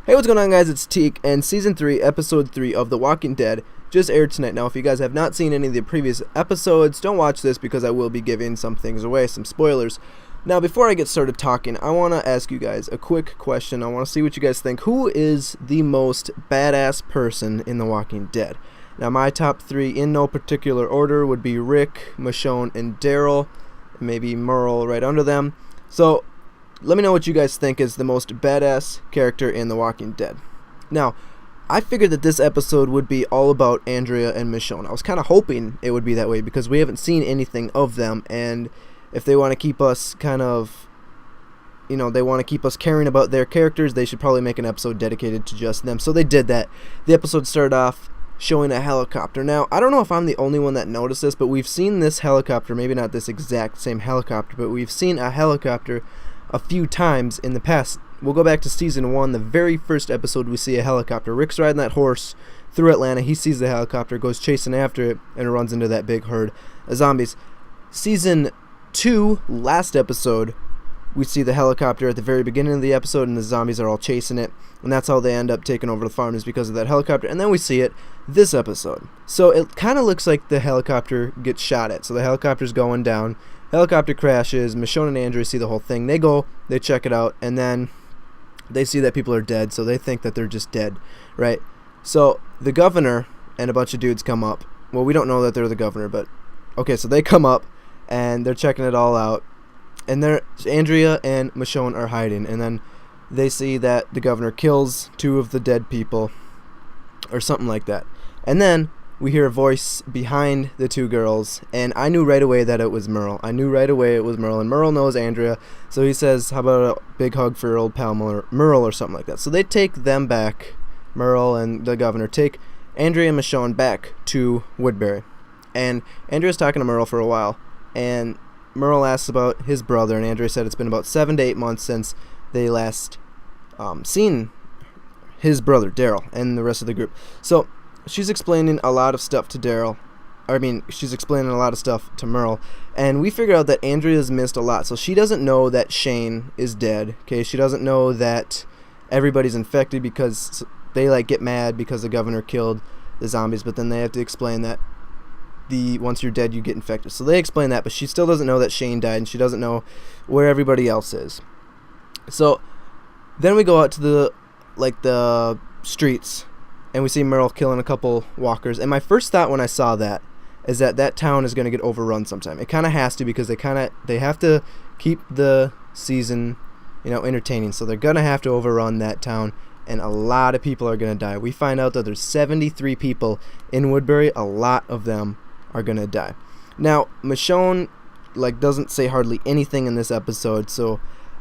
Hey, what's going on, guys? It's Teak, and Season 3, Episode 3 of The Walking Dead just aired tonight. Now, if you guys have not seen any of the previous episodes, don't watch this because I will be giving some things away, some spoilers. Now, before I get started talking, I want to ask you guys a quick question. I want to see what you guys think. Who is the most badass person in The Walking Dead? Now, my top three, in no particular order, would be Rick, Michonne, and Daryl. Maybe Merle right under them. So, let me know what you guys think is the most badass character in The Walking Dead. Now, I figured that this episode would be all about Andrea and Michonne. I was kind of hoping it would be that way because we haven't seen anything of them, and if they want to keep us they want to keep us caring about their characters, they should probably make an episode dedicated to just them. So they did that. The episode started off showing a helicopter. Now, I don't know if I'm the only one that noticed this, but we've seen this helicopter, maybe not this exact same helicopter, but we've seen a helicopter a few times in the past. We'll go back to Season 1, the very first episode we see a helicopter. Rick's riding that horse through Atlanta, he sees the helicopter, goes chasing after it, and runs into that big herd of zombies. Season 2, last episode, we see the helicopter at the very beginning of the episode, and the zombies are all chasing it, and that's how they end up taking over the farm, is because of that helicopter. And then we see it this episode. So it kind of looks like the helicopter gets shot at. So the helicopter's going down, helicopter crashes, Michonne and Andrea see the whole thing. They go, they check it out, and then they see that people are dead, so they think that they're just dead, right? So the governor and a bunch of dudes come up. Well, we don't know that they're the governor, but okay, so they come up, and they're checking it all out, and Andrea and Michonne are hiding, and then they see that the governor kills two of the dead people, or something like that. And then we hear a voice behind the two girls, and I knew right away that it was Merle. And Merle knows Andrea, so he says, how about a big hug for your old pal Merle, or something like that. So they take them back, Merle and the governor take Andrea and Michonne back to Woodbury. And Andrea's talking to Merle for a while, and Merle asks about his brother, and Andrea said it's been about 7 to 8 months since they last seen his brother, Daryl, and the rest of the group. So she's explaining a lot of stuff to she's explaining a lot of stuff to Merle, and we figure out that Andrea's missed a lot. So she doesn't know that Shane is dead, okay? She doesn't know that everybody's infected, because they get mad because the governor killed the zombies, but then they have to explain that once you're dead, you get infected. So they explain that, but she still doesn't know that Shane died, and she doesn't know where everybody else is. So then we go out to the streets, and we see Merle killing a couple walkers. And my first thought when I saw that is that town is going to get overrun sometime. It kind of has to, because they have to keep the season, entertaining. So they're going to have to overrun that town, and a lot of people are going to die. We find out that there's 73 people in Woodbury. A lot of them are going to die. Now, Michonne doesn't say hardly anything in this episode, so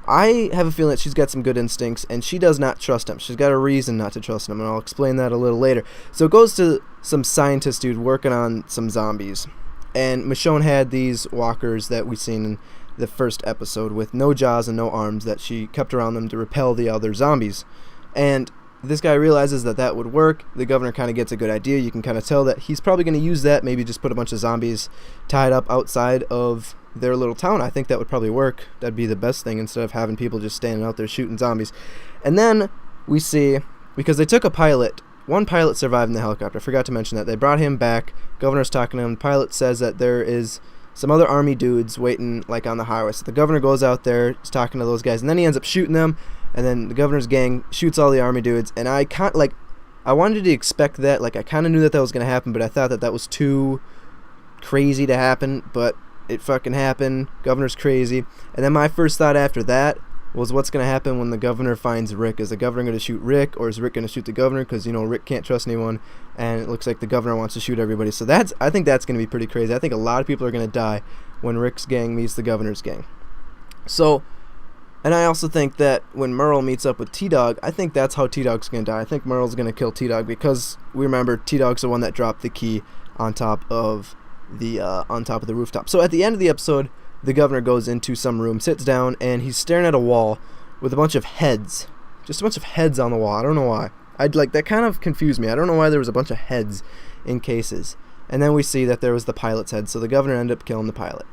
I have a feeling that she's got some good instincts, and she does not trust him. She's got a reason not to trust him, and I'll explain that a little later. So it goes to some scientist dude working on some zombies, and Michonne had these walkers that we seen in the first episode with no jaws and no arms that she kept around them to repel the other zombies. And this guy realizes that would work. The governor kind of gets a good idea. You can kind of tell that he's probably going to use that, maybe just put a bunch of zombies tied up outside of their little town. I think that would probably work. That'd be the best thing, instead of having people just standing out there shooting zombies. And then we see, because they took a pilot, one pilot survived in the helicopter. I forgot to mention that. They brought him back. Governor's talking to him. The pilot says that there is some other army dudes waiting on the highway. So the governor goes out there, is talking to those guys, and then he ends up shooting them. And then the governor's gang shoots all the army dudes, and I wanted to expect that. I kind of knew that was going to happen, but I thought that was too crazy to happen, but it fucking happened. Governor's crazy. And then my first thought after that was, what's going to happen when the governor finds Rick? Is the governor going to shoot Rick, or is Rick going to shoot the governor? Because, Rick can't trust anyone, and it looks like the governor wants to shoot everybody. So I think that's going to be pretty crazy. I think a lot of people are going to die when Rick's gang meets the governor's gang. So, and I also think that when Merle meets up with T-Dog, I think that's how T-Dog's going to die. I think Merle's going to kill T-Dog, because we remember T-Dog's the one that dropped the key on top of the rooftop. So at the end of the episode, the governor goes into some room, sits down, and he's staring at a wall with a bunch of heads. Just a bunch of heads on the wall. I don't know why. That kind of confused me. I don't know why there was a bunch of heads in cases. And then we see that there was the pilot's head, so the governor ended up killing the pilot.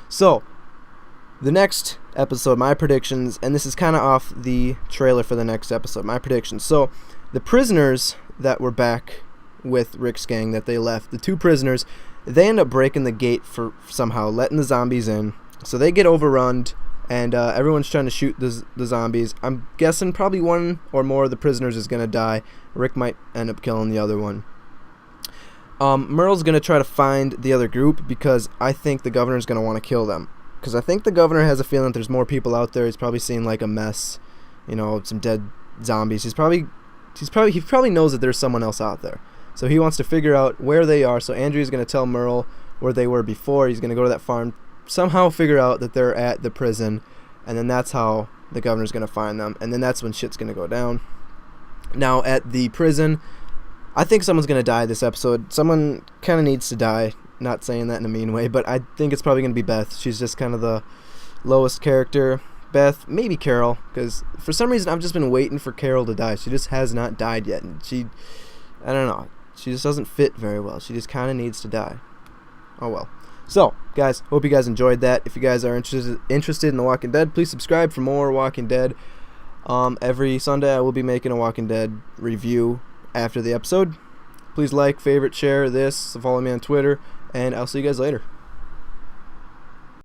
So The next episode, my predictions, and this is kind of off the trailer for the next episode, my predictions. So, the prisoners that were back with Rick's gang that they left, the 2 prisoners, they end up breaking the gate for somehow, letting the zombies in. So they get overrun, and everyone's trying to shoot the zombies. I'm guessing probably one or more of the prisoners is going to die. Rick might end up killing the other one. Merle's going to try to find the other group because I think the governor's going to want to kill them. Because I think the governor has a feeling that there's more people out there. He's probably seen like a mess, some dead zombies. He probably knows that there's someone else out there. So he wants to figure out where they are. So Andrea's going to tell Merle where they were before. He's going to go to that farm, somehow figure out that they're at the prison, and then that's how the governor's going to find them. And then that's when shit's going to go down. Now at the prison, I think someone's going to die this episode. Someone kind of needs to die. Not saying that in a mean way, but I think it's probably going to be Beth. She's just kind of the lowest character. Beth, maybe Carol, because for some reason I've just been waiting for Carol to die. She just has not died yet, and I don't know, she just doesn't fit very well. She just kind of needs to die. Oh well. So, guys, hope you guys enjoyed that. If you guys are interested in The Walking Dead, please subscribe for more Walking Dead. Every Sunday I will be making a Walking Dead review after the episode. Please like, favorite, share this, follow me on Twitter, and I'll see you guys later.